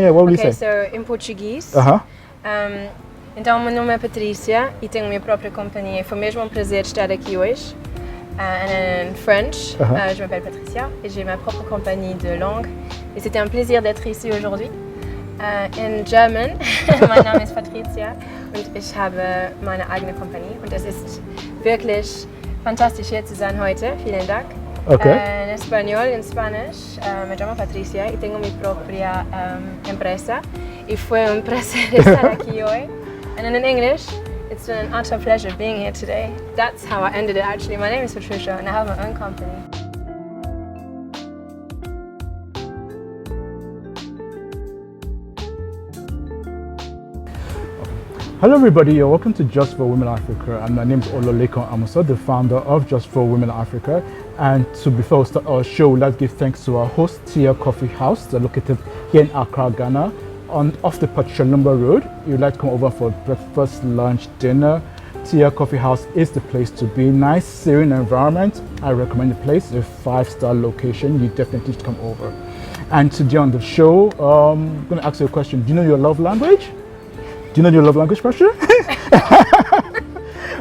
yeah. What will you say? Okay, so in Portuguese. Então, meu nome é Patricia e tenho minha própria companhia. Foi mesmo um prazer estar aqui hoje. And in French, je m'appelle Patricia et j'ai ma propre compagnie de langue. Et c'était un plaisir d'être ici aujourd'hui. In German, mein Name ist Patricia und ich habe meine eigene Kompanie. Und es ist wirklich fantastisch hier zu sein heute. Vielen Dank. Okay. En español, en Spanish, me llamo Patricia y tengo mi propia empresa. Y fue un placer estar aquí hoy. And then in English, it's been an utter pleasure being here today. That's how I ended it actually. My name is Patricia and I have my own company. Hello everybody, you're welcome to Just for Women Africa, and my name is Ololekon. I'm also the founder of Just for Women Africa. And before we start our show, let's give thanks to our host, Tia Coffee House. They're located here in Accra, Ghana, off the Patricia Varela Road. You'd like to come over for breakfast, lunch, dinner. Tia Coffee House is the place to be. Nice, serene environment. I recommend the place. It's a 5-star location. You definitely should come over. And today on the show, I'm going to ask you a question. Do you know your love language? Do you know your love language, Patricia?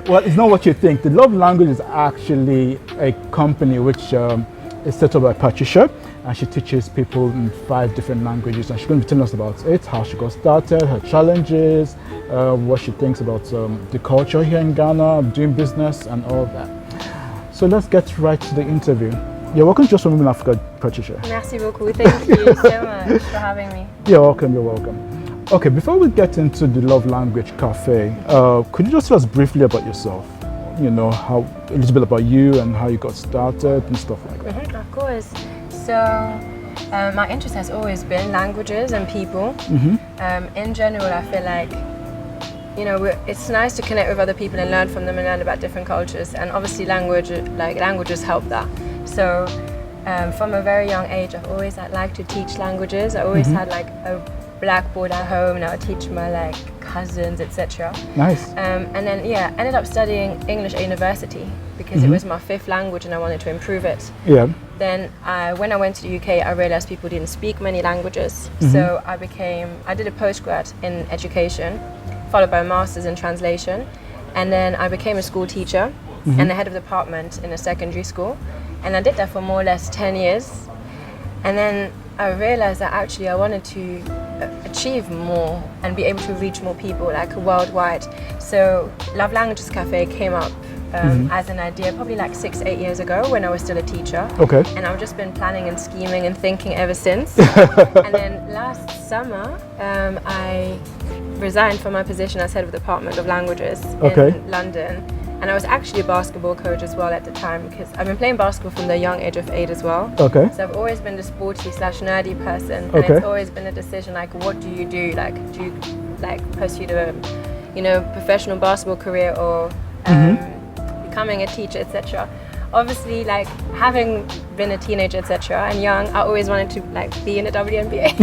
Well, it's not what you think. The Love Language is actually a company which is set up by Patricia, and she teaches people in 5 different languages, and she's going to be telling us about it, how she got started, her challenges, what she thinks about the culture here in Ghana, doing business and all that. So let's get right to the interview. You're welcome to Just for Women Africa, Patricia. Merci beaucoup. Thank you so much for having me. You're welcome, you're welcome. Okay, before we get into the Love Language Cafe, could you just tell us briefly about yourself? You know, a little bit about you and how you got started and stuff like that. Of course. So, my interest has always been languages and people. In general, I feel like, you know, it's nice to connect with other people and learn from them and learn about different cultures. And obviously, languages help that. So, from a very young age, I've always liked to teach languages. I always had like a blackboard at home and I would teach my cousins, etc. Nice. And then ended up studying English at university because it was my 5th language and I wanted to improve it. Yeah. Then when I went to the UK, I realized people didn't speak many languages. So I did a postgrad in education, followed by a master's in translation. And then I became a school teacher and the head of department in a secondary school. And I did that for more or less 10 years. And then I realized that actually I wanted to achieve more and be able to reach more people worldwide. So Love Languages Cafe came up as an idea probably 6-8 years ago when I was still a teacher. Okay. And I've just been planning and scheming and thinking ever since. And then last summer I resigned from my position as head of the Department of Languages in London. And I was actually a basketball coach as well at the time because I've been playing basketball from the young age of 8 as well. Okay. So I've always been the sporty/nerdy person, and it's always been a decision what do you do? Do you pursue the professional basketball career or becoming a teacher, etc. Obviously, having been a teenager, etc. and young, I always wanted to be in the WNBA.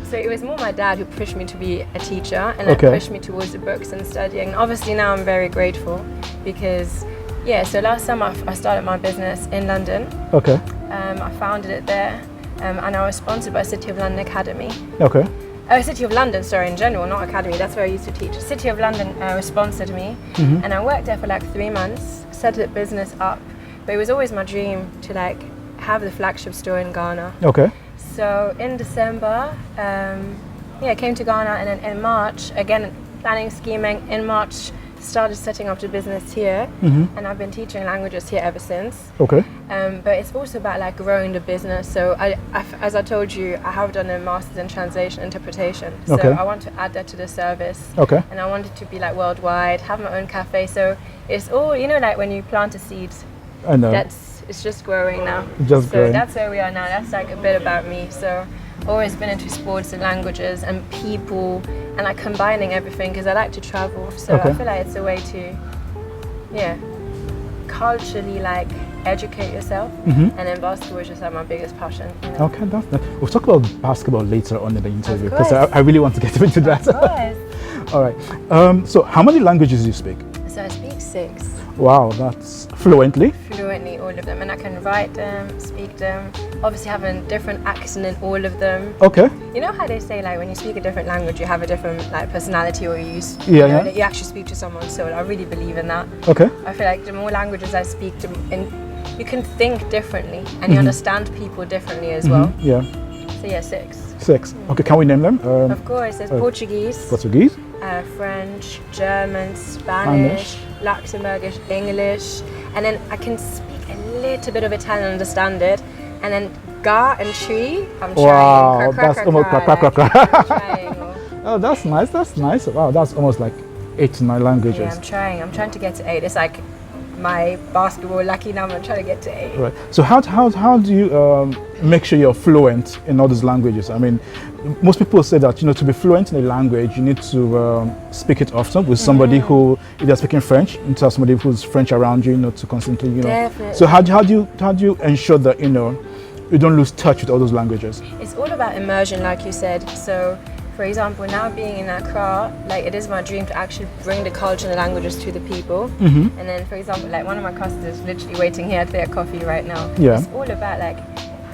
So it was more my dad who pushed me to be a teacher and pushed me towards the books and studying. And obviously now I'm very grateful because, so last summer I started my business in London. Okay. I founded it there and I was sponsored by City of London Academy. Okay. City of London, sorry, in general, not Academy, that's where I used to teach. City of London sponsored me and I worked there for 3 months, set the business up. But it was always my dream to have the flagship store in Ghana. Okay. So in December, I came to Ghana, and then in March, again planning, scheming, in March started setting up the business here, and I've been teaching languages here ever since. Okay. But it's also about growing the business. So as I told you, I have done a master's in translation interpretation. So I want to add that to the service. Okay. And I want it to be worldwide, have my own cafe. So it's all, when you plant a seed. I know. It's just growing now. Growing. That's where we are now. That's a bit about me. So always been into sports and languages and people and combining everything because I like to travel. So I feel it's a way to, culturally educate yourself. And then basketball is just my biggest passion. Okay, that's that. We'll talk about basketball later on in the interview because I really want to get into that. Of course. All right. So how many languages do you speak? So I speak 6. Wow, that's fluently? Fluently, all of them. And I can write them, speak them, obviously having different accent in all of them. Okay. You know how they say like when you speak a different language, you have a different like personality, or you Yeah. you actually speak to someone's soul. I really believe in that. Okay. I feel like the more languages I speak, you can think differently and you understand people differently as well. Yeah. So yeah, 6. 6. Okay, can we name them? Of course, there's Portuguese, Portuguese, French, German, Spanish, Luxembourgish, English, and then I can speak a little bit of Italian, understand it, and then ga and tree, I'm trying. Wow, that's almost I'm trying. Oh, that's nice. That's nice. Wow, that's almost like 8 to 9 languages. Yeah, I'm trying. I'm trying to get to 8. It's like my basketball lucky number. I'm trying to get to 8. Right. So how do you make sure you're fluent in all these languages? I mean, most people say that to be fluent in a language, you need to speak it often with somebody who, if they're speaking French, and to have somebody who's French around you, to constantly, Definitely. So how do you ensure that you don't lose touch with all those languages? It's all about immersion, like you said. So, for example, now being in Accra, like it is my dream to actually bring the culture and the languages to the people. And then, for example, like one of my customers is literally waiting here at their coffee right now. Yeah. It's all about like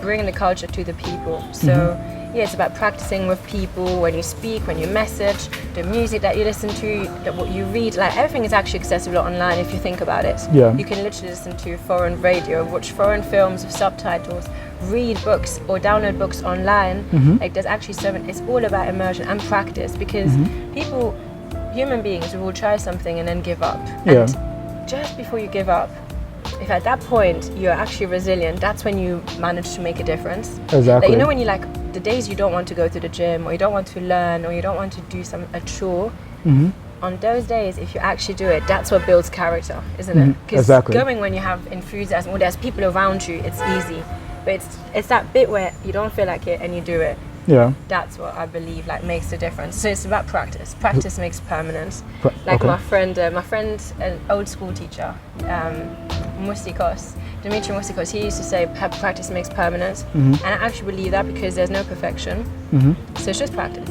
bringing the culture to the people. So yeah, it's about practicing with people when you speak, when you message, the music that you listen to, what you read. Like everything is actually accessible online if you think about it. Yeah. You can literally listen to foreign radio, watch foreign films with subtitles, read books or download books online. Like there's actually so many. It's all about immersion and practice, because people, human beings, will try something and then give up. Yeah. And just before you give up, if at that point you're actually resilient, that's when you manage to make a difference. Exactly. Like, when you the days you don't want to go to the gym, or you don't want to learn, or you don't want to do a chore, on those days, if you actually do it, that's what builds character, isn't it? Because going when you have enthusiasm, or there's people around you, it's easy. But it's that bit where you don't feel like it and you do it. Yeah. That's what I believe makes the difference. So it's about practice. Practice makes permanence. Okay. my friend, an old school teacher, Dimitri Musikos, he used to say practice makes permanence. And I actually believe that, because there's no perfection. So it's just practice.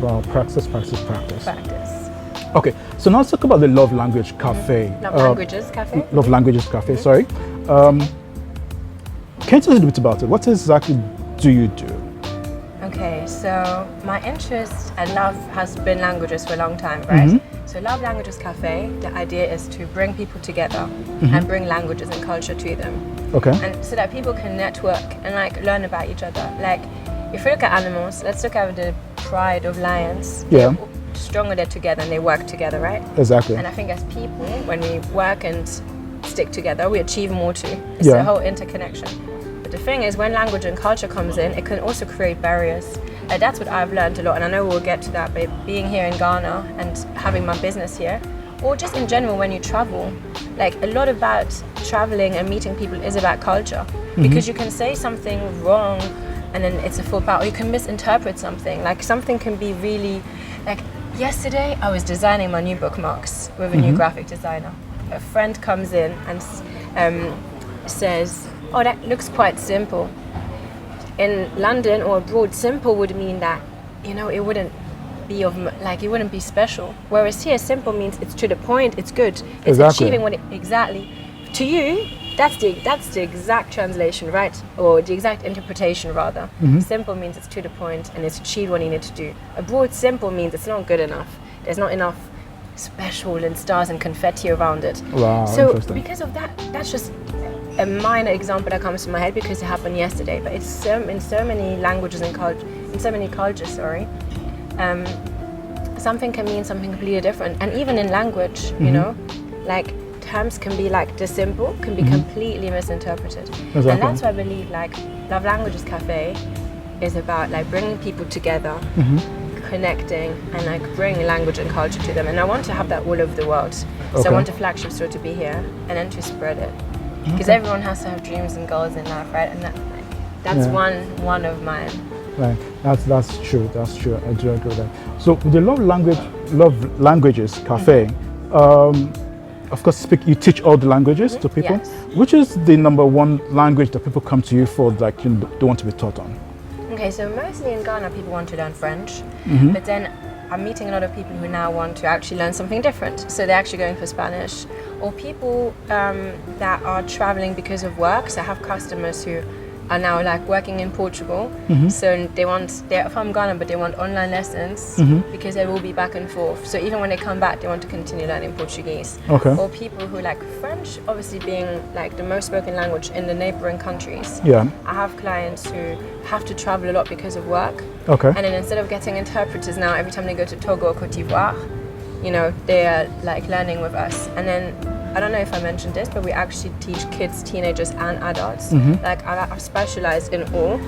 Well, practice. Practice. Okay, so now let's talk about the Love Language Cafe. Love Languages Cafe? Love Languages Cafe, sorry. Can you tell us a bit about it? What exactly do you do? Okay, so my interest and love has been languages for a long time, right? So Love Languages Cafe, the idea is to bring people together and bring languages and culture to them. Okay. And so that people can network and learn about each other. Like, if you look at animals, let's look at the pride of lions. Yeah. They're stronger, they're together, and they work together, right? Exactly. And I think as people, when we work and stick together, we achieve more too. It's the whole interconnection. But the thing is, when language and culture comes in, it can also create barriers. That's what I've learned a lot, and I know we'll get to that, but being here in Ghana and having my business here, or just in general when you travel, like a lot about traveling and meeting people is about culture. Because you can say something wrong and then it's a faux pas, or you can misinterpret something. Like something can be really, like yesterday I was designing my new bookmarks with a new graphic designer. A friend comes in and says, oh, that looks quite simple. In London or abroad, simple would mean that, it wouldn't be it wouldn't be special. Whereas here, simple means it's to the point, it's good, it's achieving what exactly. To you, that's the exact translation, right? Or the exact interpretation, rather. Simple means it's to the point and it's achieved what you need to do. Abroad, simple means it's not good enough. There's not enough special and stars and confetti around it. Wow, so interesting. Because of that, that's just a minor example that comes to my head because it happened yesterday, but it's in so many languages and in so many cultures, something can mean something completely different. And even in language, terms can be the simple can be completely misinterpreted. Exactly. And that's why I believe Love Languages Cafe is about bringing people together, connecting, and bringing language and culture to them. And I want to have that all over the world. So I want a flagship store to be here and then to spread it. Because everyone has to have dreams and goals in life, right? And that's one of mine. Right, that's true. That's true. I do agree with that. So with the Love Languages Cafe, of course, you teach all the languages to people. Yes. Which is the number one language that people come to you for, they want to be taught on? Okay, so mostly in Ghana, people want to learn French, but then I'm meeting a lot of people who now want to actually learn something different. So they're actually going for Spanish, or people that are traveling because of work. So I have customers who are now like working in Portugal. So they're from Ghana, but they want online lessons because they will be back and forth. So even when they come back, they want to continue learning Portuguese. Or people who like French, obviously being like the most spoken language in the neighboring countries. I have clients who have to travel a lot because of work. And then instead of getting interpreters now, every time they go to Togo or Cote d'Ivoire, you know, they're like learning with us. And then I don't know if I mentioned this, but we actually teach kids, teenagers and adults. Like I've specialized in all.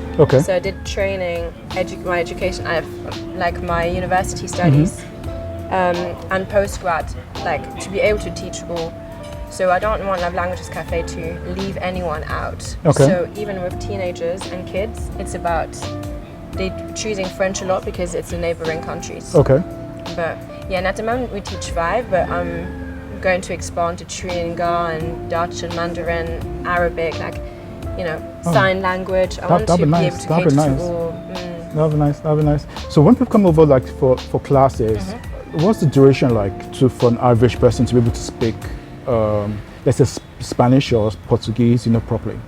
So I did training, my education, I have like my university studies and postgrad, like to be able to teach all. So I don't want Love Languages Cafe to leave anyone out. So even with teenagers and kids, it's about they choosing French a lot because it's in neighboring countries. But yeah, and at the moment we teach 5, but I'm going to expand to Tringa and Dutch and Mandarin, Arabic, like, you know, sign language. I want to be able to cater to all. That'd be nice. So when people come over like for classes, what's the duration like for an average person to be able to speak, let's say Spanish or Portuguese, you know, properly?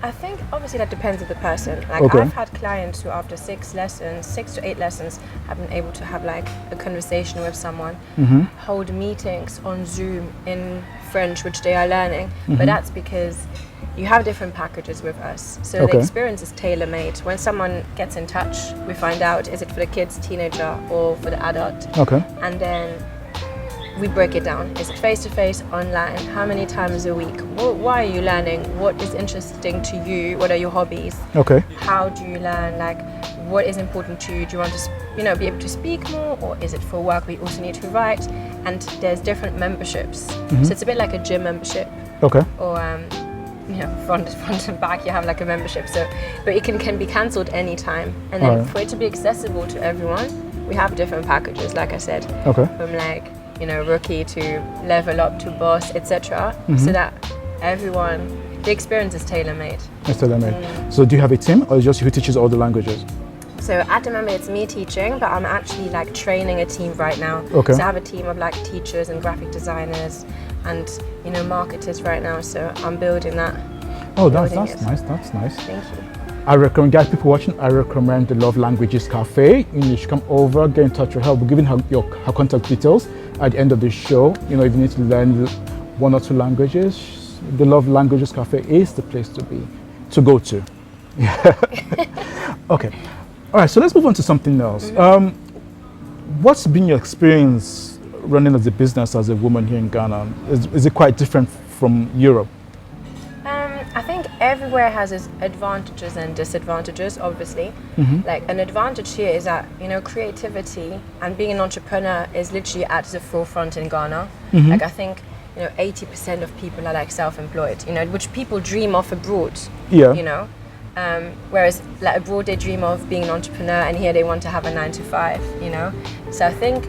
I think obviously that depends on the person. Like I've had clients who after 6 to 8 lessons have been able to have like a conversation with someone, hold meetings on Zoom in French, which they are learning. But that's because you have different packages with us. So the experience is tailor-made. When someone gets in touch, we find out, is it for the kids, teenager, or for the adult? And then we break it down. Is it face-to-face, online? How many times a week? Why are you learning? What is interesting to you? What are your hobbies? How do you learn? Like, what is important to you? Do you want to, you know, be able to speak more, or is it for work? We also need to write, and there's different memberships. So it's a bit like a gym membership. Or you know, front and back, you have like a membership. So, but it can be cancelled anytime. And then for it to be accessible to everyone, we have different packages. Like I said, from like, you know, rookie to level up to boss, etc. So that everyone, the experience is tailor-made. It's tailor-made. So do you have a team, or is it just who teaches all the languages? So at the moment it's me teaching, but I'm actually like training a team right now. So I have a team of like teachers and graphic designers and, you know, marketers right now. So I'm building that. That's nice. That's nice. Thank you. I recommend, guys, people watching, I recommend the Love Languages Cafe. You should come over, get in touch with her. We're giving her her contact details at the end of the show. You know, if you need to learn 1 or 2 languages, the Love Languages Cafe is the place to go to. Okay. All right, so let's move on to something else. What's been your experience running as a business as a woman here in Ghana? Is it quite different from Europe? I think everywhere has its advantages and disadvantages, obviously. Like an advantage here is that, you know, creativity and being an entrepreneur is literally at the forefront in Ghana. Like I think, you know, 80% of people are like self-employed, you know, which people dream of abroad, you know. Whereas like abroad they dream of being an entrepreneur, and here they want to have a 9 to 5, you know. So I think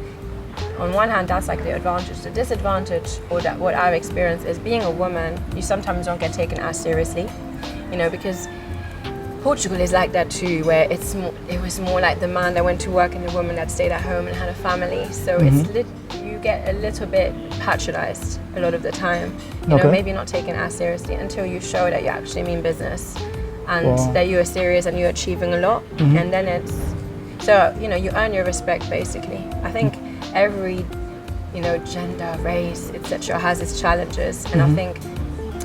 on one hand that's like the advantage. The disadvantage, or that what I've experienced, is being a woman, you sometimes don't get taken as seriously, you know, because Portugal is like that too, where it was more like the man that went to work and the woman that stayed at home and had a family. So you get a little bit patronized a lot of the time, you know, maybe not taken as seriously until you show that you actually mean business and that you are serious and you're achieving a lot. And then it's, so, you know, you earn your respect basically. I think every, you know, gender, race, etc. has its challenges, and I think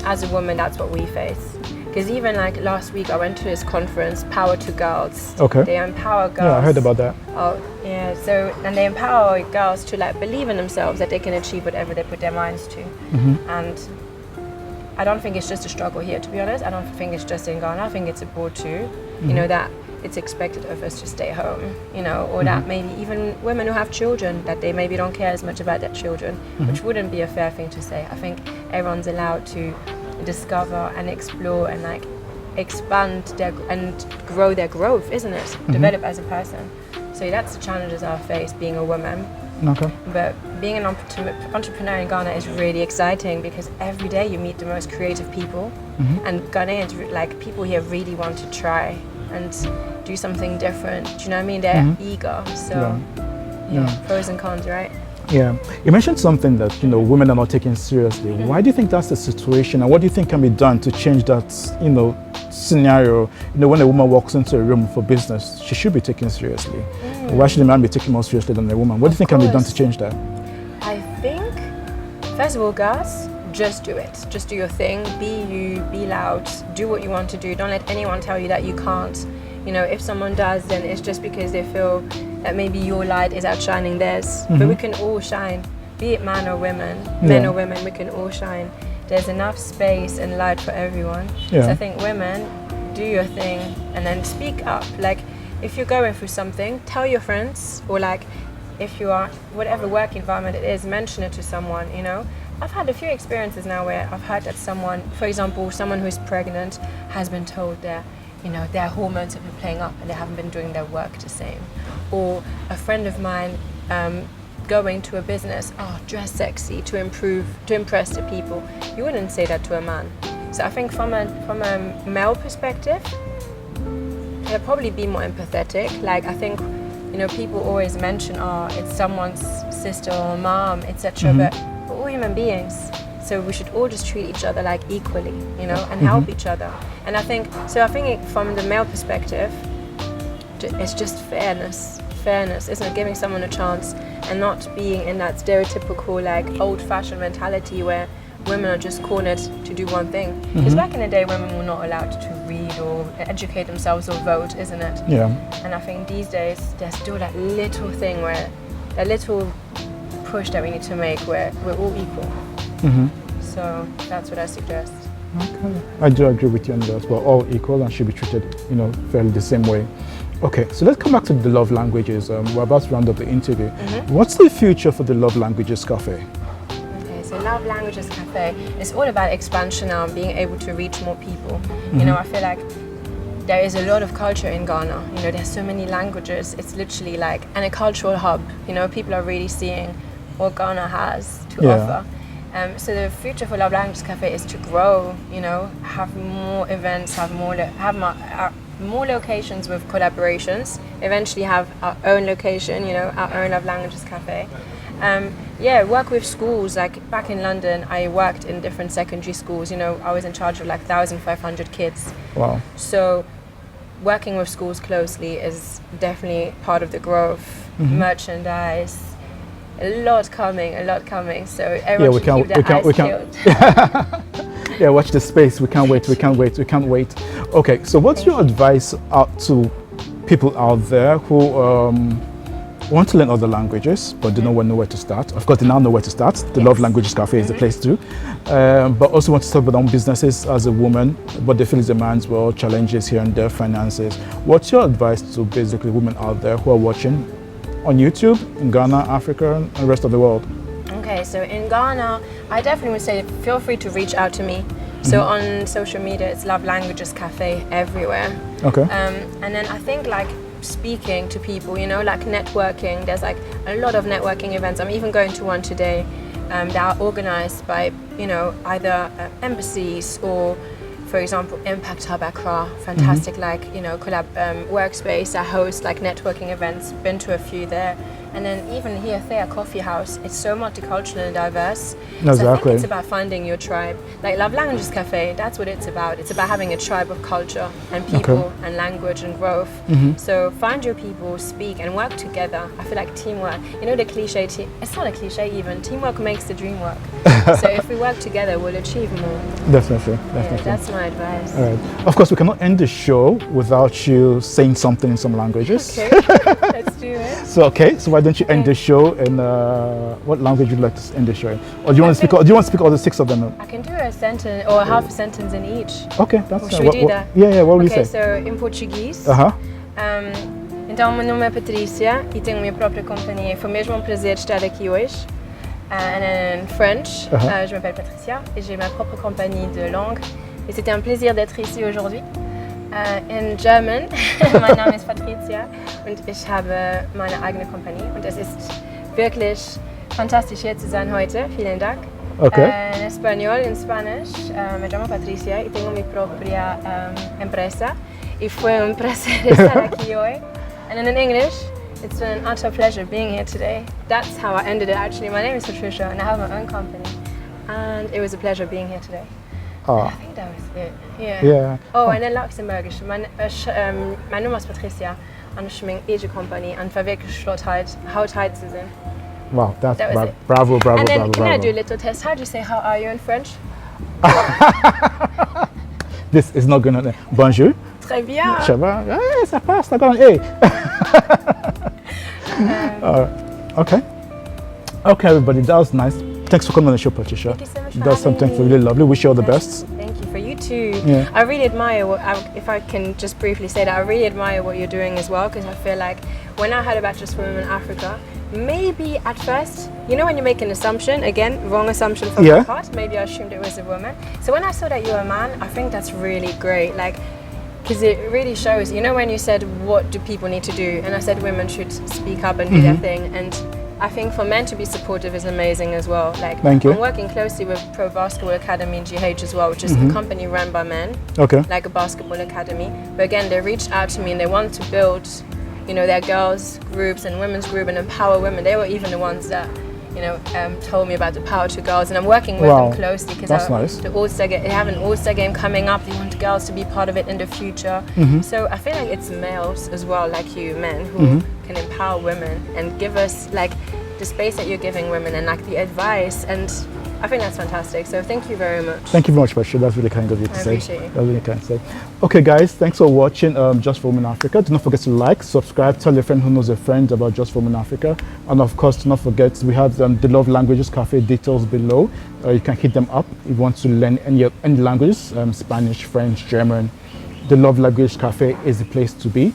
as a woman that's what we face. Because even like last week I went to this conference, Power to Girls. They empower girls. Yeah, I heard about that. Oh yeah, so, and they empower girls to like believe in themselves, that they can achieve whatever they put their minds to. And I don't think it's just a struggle here, to be honest. I don't think it's just in Ghana. I think it's abroad too. You know, that it's expected of us to stay home, you know, or that maybe even women who have children, that they maybe don't care as much about their children, which wouldn't be a fair thing to say. I think everyone's allowed to discover and explore and like expand and grow their growth, isn't it? Develop as a person. So that's the challenges I face being a woman. But being an entrepreneur in Ghana is really exciting, because every day you meet the most creative people, and Ghanaians, like people here, really want to try and do something different. Do you know what I mean? They're eager. So pros and cons, right? Yeah, you mentioned something that, you know, women are not taken seriously. Why do you think that's the situation, and what do you think can be done to change that, you know, scenario, when a woman walks into a room for business, she should be taken seriously. Why should a man be taken more seriously than a woman? What do you think can be done to change that? I think, first of all, girls, just do it. Just do your thing. Be you, be loud, do what you want to do. Don't let anyone tell you that you can't. If someone does, then it's just because they feel that maybe your light is outshining theirs. But we can all shine, be it man or women, men or women, we can all shine. There's enough space and light for everyone. So I think women, do your thing and then speak up. Like, if you're going through something, tell your friends, or like, if you are, whatever work environment it is, mention it to someone, I've had a few experiences now where I've heard that someone, for example, someone who's pregnant has been told their hormones have been playing up and they haven't been doing their work the same. Or a friend of mine going to a business, dress sexy to impress the people. You wouldn't say that to a man. So I think from a male perspective, they'll probably be more empathetic. Like, I think, people always mention, it's someone's sister or mom, etc. But we're all human beings. So we should all just treat each other like equally, and help each other. And I think from the male perspective, it's just fairness. Fairness, isn't it? Giving someone a chance and not being in that stereotypical, like, old-fashioned mentality where women are just cornered to do one thing. Because back in the day, women were not allowed to read or educate themselves or vote, isn't it? Yeah. And I think these days, there's still that little thing a little push that we need to make where we're all equal. So that's what I suggest. Okay. I do agree with you on that. We're all equal and should be treated, fairly the same way. Okay, so let's come back to the love languages. We're about to round up the interview. What's the future for the Love Languages Cafe? Okay, so Love Languages Cafe is all about expansion now and being able to reach more people. I feel like there is a lot of culture in Ghana. There's so many languages. It's literally like a cultural hub. People are really seeing what Ghana has to offer. So the future for Love Languages Cafe is to grow, have more events, have more locations with collaborations, eventually have our own location, our own Love Languages Cafe. Work with schools. Like, back in London, I worked in different secondary schools. I was in charge of like 1,500 kids. Wow. So working with schools closely is definitely part of the growth. Merchandise, a lot coming. So everyone should keep their eyes peeled. Yeah, watch the space. We can't wait. Okay, so what's your advice out to people out there who want to learn other languages but do not know where to start? Of course, they now know where to start. The Love Languages Cafe is the place to. But also want to start their own businesses as a woman, but they feel it's a man's world, challenges here and there, finances. What's your advice to basically women out there who are watching on YouTube, in Ghana, Africa, and the rest of the world? Okay, so in Ghana, I definitely would say feel free to reach out to me. So on social media, it's Love Languages Cafe everywhere. Okay. And then I think, like, speaking to people, like networking, there's like a lot of networking events. I'm even going to one today that are organized by, either embassies or, for example, Impact Hub Accra, fantastic, collab workspace that hosts like networking events. Been to a few there. And then even here, Thea Coffee House, it's so multicultural and diverse. Exactly. So I think it's about finding your tribe. Like Love Languages Cafe, that's what it's about. It's about having a tribe of culture and people and language and growth. So find your people, speak and work together. I feel like teamwork, the cliche, it's not a cliche even, teamwork makes the dream work. So if we work together, we'll achieve more. Definitely. Yeah, that's my advice. All right. Of course, we cannot end the show without you saying something in some languages. Okay, let's do it. So why don't you end the show in what language would you like to end the show in? Or do you want to speak all the 6 of them? I can do a sentence or half a sentence in each. Okay, that's should we do that? Yeah, what will you say? Okay, so in Portuguese. Então, meu nome é Patricia e tenho minha própria companhia. Foi mesmo prazer estar aqui hoje. And in French, je m'appelle Patricia et j'ai ma propre compagnie de langue. Et c'était un plaisir d'être ici aujourd'hui. In German, mein Name ist Patricia und ich habe meine eigene Kompanie und es ist wirklich fantastisch hier zu sein heute. Vielen Dank. Okay. En español, en Spanish, me llamo Patricia y tengo mi propia empresa y fue un placer estar aquí hoy. And then in English, it's been an utter pleasure being here today. That's how I ended it actually. My name is Patricia and I have my own company and it was a pleasure being here today. I think that was it. Yeah. Yeah. Oh, and then Luxembourgish. Mein Name ist Patricia. Und ich bin Age Company. Und war wirklich stolz, how tight sie sind. Wow, that was it. bravo, bravo, And then, bravo, can bravo. I do a little test? How do you say how are you in French? This is not gonna. Bonjour. Très bien. Ça va? Yeah, ça passe. I got an A. Okay. Okay, everybody, that was nice. Thanks for coming on the show, Patricia. Thank you so much for That's having something me. really lovely. Wish you all the best. Thank you for you too. Yeah. I really admire if I can just briefly say that, I really admire what you're doing as well, because I feel like when I heard about Just for Women Africa, maybe at first, you know, when you make an assumption, again, wrong assumption from my part, maybe I assumed it was a woman. So when I saw that you were a man, I think that's really great. Like, because it really shows, you know, when you said, what do people need to do? And I said women should speak up and do their thing. And I think for men to be supportive is amazing as well. Like, Thank you. I'm working closely with Pro Basketball Academy in GH as well, which is a company run by men, Okay. like a basketball academy. But again, they reached out to me and they want to build, you know, their girls groups and women's group and empower women. They were even the ones that, you know, told me about the Power to Girls, and I'm working with them closely because nice. they have an All-Star game coming up. They want girls to be part of it in the future. So I feel like it's males as well, like you, men, who can empower women and give us like the space that you're giving women and like the advice, and I think that's fantastic. So thank you very much. Thank you very much, Patricia. That's really kind of you to I say. appreciate it. That's really kind to say. Okay, guys, thanks for watching Just for Women Africa. Do not forget to like, subscribe, tell your friend who knows a friend about Just for Women Africa, and of course, do not forget we have the Love Languages Cafe details below. You can hit them up if you want to learn any languages, Spanish, French, German. The Love Language Cafe is the place to be.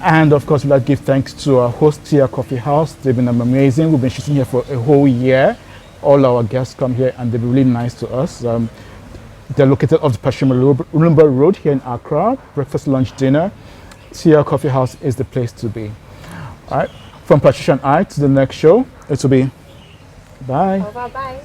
And of course, we'd like to give thanks to our host, Tia Coffee House. They've been amazing. We've been shooting here for a whole year. All our guests come here and they've been really nice to us. They're located off the Pashima Road here in Accra. Breakfast, lunch, dinner. Tia Coffee House is the place to be. All right. From Patricia and I to the next show, it will be bye. Bye-bye.